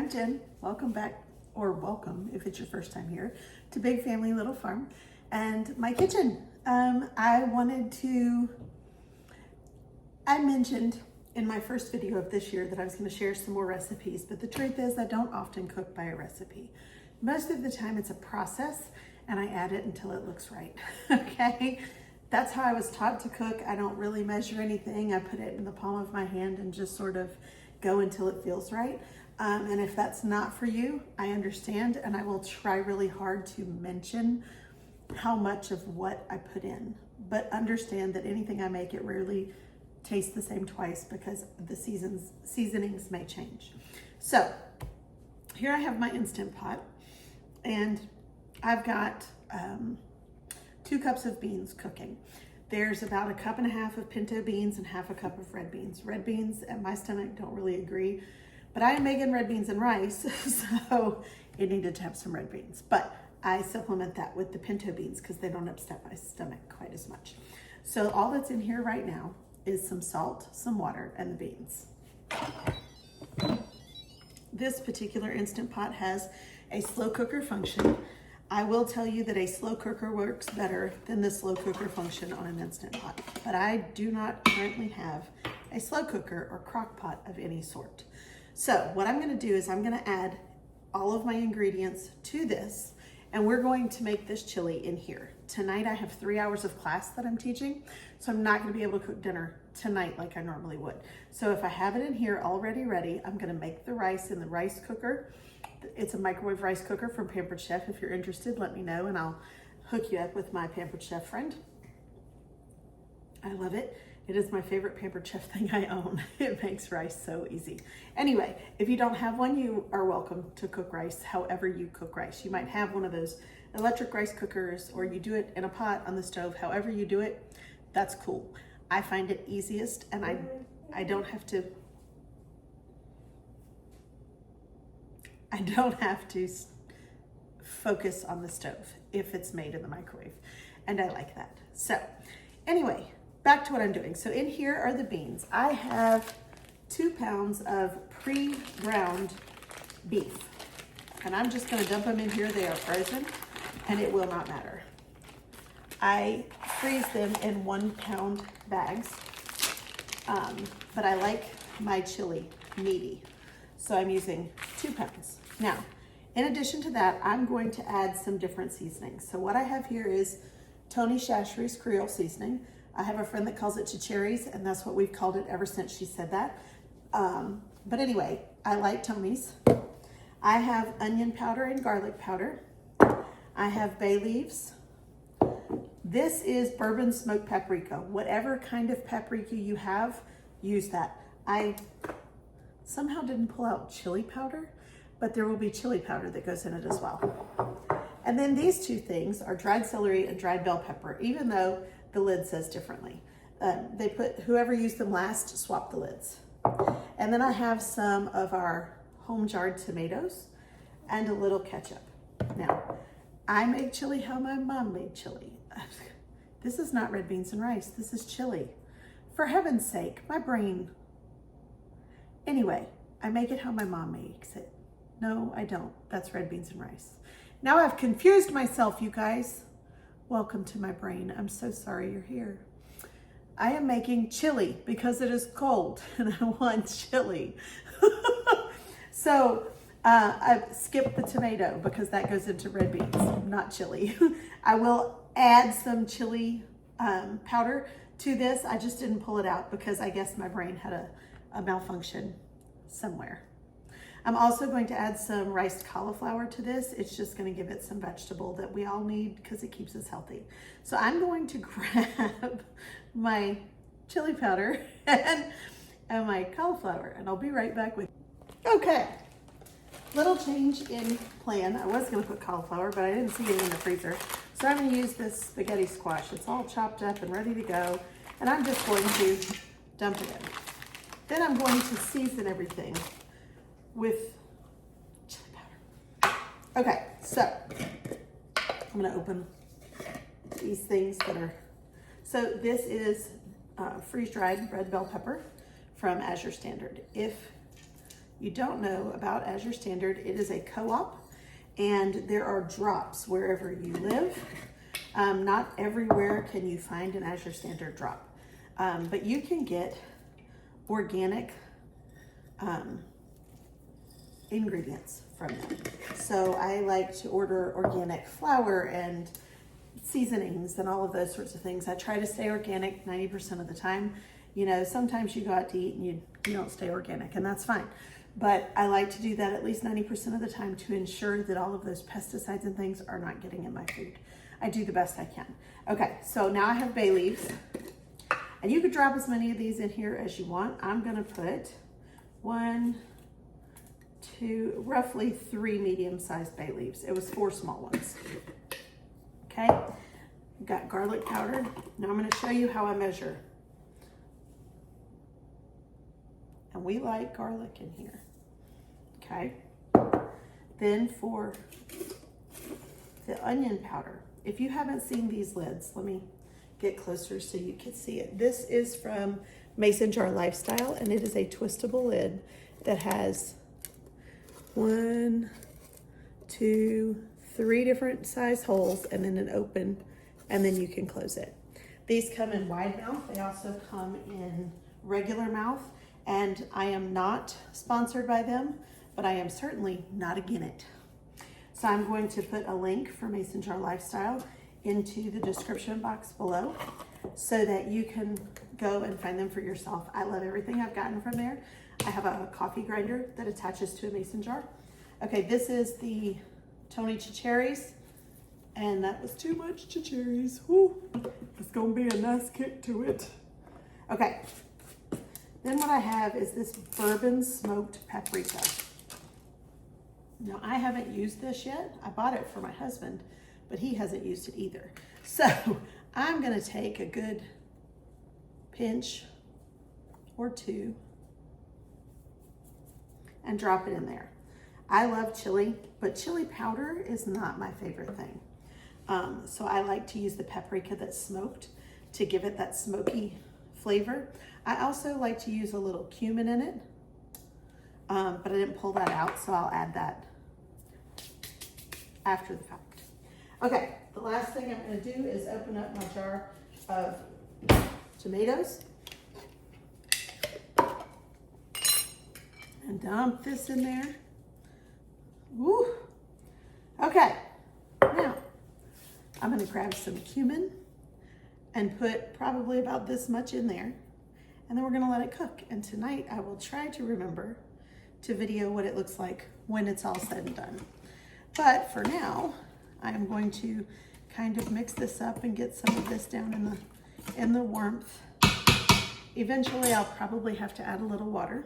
I'm Jen. Welcome back, or welcome if it's your first time here, to Big Family Little Farm and my kitchen. I mentioned in my first video of this year that I was going to share some more recipes, but the truth is I don't often cook by a recipe. Most of the time it's a process and I add it until it looks right, okay? That's how I was taught to cook. I don't really measure anything. I put it in the palm of my hand and just sort of go until it feels right. And if that's not for you, I understand, and I will try really hard to mention how much of what I put in. But understand that anything I make, it rarely tastes the same twice because the seasonings may change. So here I have my Instant Pot, and I've got 2 cups of beans cooking. There's about 1.5 cups of pinto beans and 1/2 cup of red beans. Red beans and my stomach don't really agree, but I am making red beans and rice, so it needed to have some red beans. But I supplement that with the pinto beans because they don't upset my stomach quite as much. So all that's in here right now is some salt, some water, and the beans. This particular Instant Pot has a slow cooker function. I will tell you that a slow cooker works better than the slow cooker function on an Instant Pot, but I do not currently have a slow cooker or crock pot of any sort. So what I'm gonna do is I'm gonna add all of my ingredients to this, and we're going to make this chili in here. Tonight I have 3 hours of class that I'm teaching, so I'm not gonna be able to cook dinner tonight like I normally would. So if I have it in here already ready, I'm gonna make the rice in the rice cooker. It's a microwave rice cooker from Pampered Chef. If you're interested, let me know and I'll hook you up with my Pampered Chef friend. I love it. It is my favorite Pampered Chef thing I own. It makes rice so easy. Anyway, if you don't have one, you are welcome to cook rice however you cook rice. You might have one of those electric rice cookers, or you do it in a pot on the stove. However you do it, that's cool. I find it easiest, and I don't have to focus on the stove if it's made in the microwave, and I like that. So anyway, back to what I'm doing. So in here are the beans. I have 2 pounds of pre-ground beef, and I'm just gonna dump them in here. They are frozen, and it will not matter. I freeze them in 1-pound bags, but I like my chili meaty, so I'm using 2 pounds. Now, in addition to that, I'm going to add some different seasonings. So what I have here is Tony Chachere's Creole seasoning. I have a friend that calls it chicheries, and that's what we've called it ever since she said that. But anyway, I like Tony's. I have onion powder and garlic powder. I have bay leaves. This is bourbon smoked paprika. Whatever kind of paprika you have, use that. I somehow didn't pull out chili powder, but there will be chili powder that goes in it as well. And then these 2 things are dried celery and dried bell pepper, even though the lid says differently. They put, whoever used them last, swap the lids. And then I have some of our home jarred tomatoes and a little ketchup. Now, I make chili how my mom made chili. This is not red beans and rice, this is chili. For heaven's sake, my brain. Anyway, I make it how my mom makes it. No, I don't. That's red beans and rice. Now I've confused myself, you guys. Welcome to my brain. I'm so sorry you're here. I am making chili because it is cold and I want chili. So I've skipped the tomato because that goes into red beans, not chili. I will add some chili powder to this. I just didn't pull it out because I guess my brain had a malfunction somewhere. I'm also going to add some riced cauliflower to this. It's just going to give it some vegetable that we all need because it keeps us healthy. So I'm going to grab my chili powder and my cauliflower, and I'll be right back with you. Okay, little change in plan. I was going to put cauliflower, but I didn't see it in the freezer. So I'm going to use this spaghetti squash. It's all chopped up and ready to go, and I'm just going to dump it in. Then I'm going to season everything with chili powder. Okay, so I'm gonna open these things that are, so this is freeze-dried red bell pepper from Azure Standard. If you don't know about Azure Standard, it is a co-op, and there are drops wherever you live. Not everywhere can you find an Azure Standard drop, but you can get organic ingredients from them. So I like to order organic flour and seasonings and all of those sorts of things. I try to stay organic 90% of the time. You know, sometimes you go out to eat and you don't stay organic, and that's fine. But I like to do that at least 90% of the time to ensure that all of those pesticides and things are not getting in my food. I do the best I can. Okay, so now I have bay leaves, and you could drop as many of these in here as you want. I'm gonna put 1, 2, roughly 3 medium-sized bay leaves. It was 4 small ones. Okay, got garlic powder. Now I'm gonna show you how I measure. And we like garlic in here. Okay, then for the onion powder, if you haven't seen these lids, let me get closer so you can see it. This is from Mason Jar Lifestyle, and it is a twistable lid that has 1, 2, 3 different size holes and then an open, and then you can close it. These come in wide mouth. They also come in regular mouth, and I am not sponsored by them, but I am certainly not against it. So I'm going to put a link for Mason Jar Lifestyle into the description box below so that you can go and find them for yourself. I love everything I've gotten from there. I have a coffee grinder that attaches to a mason jar. Okay, this is the Tony Chicheries, and that was too much Chicheries. Whew, it's gonna be a nice kick to it. Okay, then what I have is this bourbon smoked paprika. Now, I haven't used this yet. I bought it for my husband, but he hasn't used it either. So I'm gonna take a good pinch or 2 and drop it in there. I love chili, but chili powder is not my favorite thing. So I like to use the paprika that's smoked to give it that smoky flavor. I also like to use a little cumin in it, but I didn't pull that out, so I'll add that after the fact. Okay, the last thing I'm gonna do is open up my jar of tomatoes and dump this in there. Woo. Okay, now I'm gonna grab some cumin and put probably about this much in there, and then we're gonna let it cook. And tonight I will try to remember to video what it looks like when it's all said and done. But for now, I am going to kind of mix this up and get some of this down in the warmth. Eventually I'll probably have to add a little water.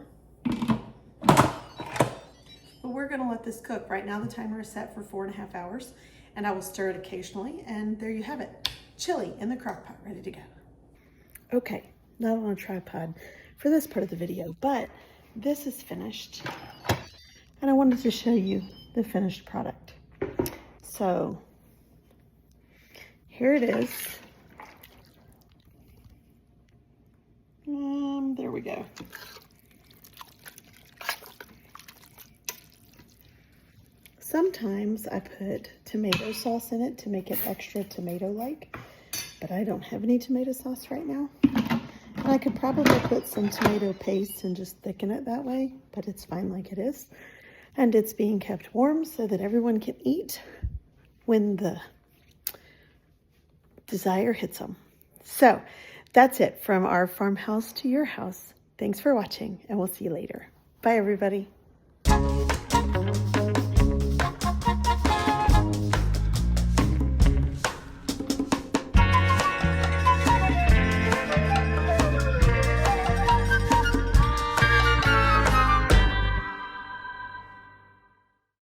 But we're gonna let this cook. Right now the timer is set for 4.5 hours, and I will stir it occasionally, and there you have it. Chili in the crock pot, ready to go. Okay, not on a tripod for this part of the video, but this is finished, and I wanted to show you the finished product. So here it is. There we go. Sometimes I put tomato sauce in it to make it extra tomato-like, but I don't have any tomato sauce right now. And I could probably put some tomato paste and just thicken it that way, but it's fine like it is. And it's being kept warm so that everyone can eat when the desire hits them. So that's it from our farmhouse to your house. Thanks for watching, and we'll see you later. Bye, everybody.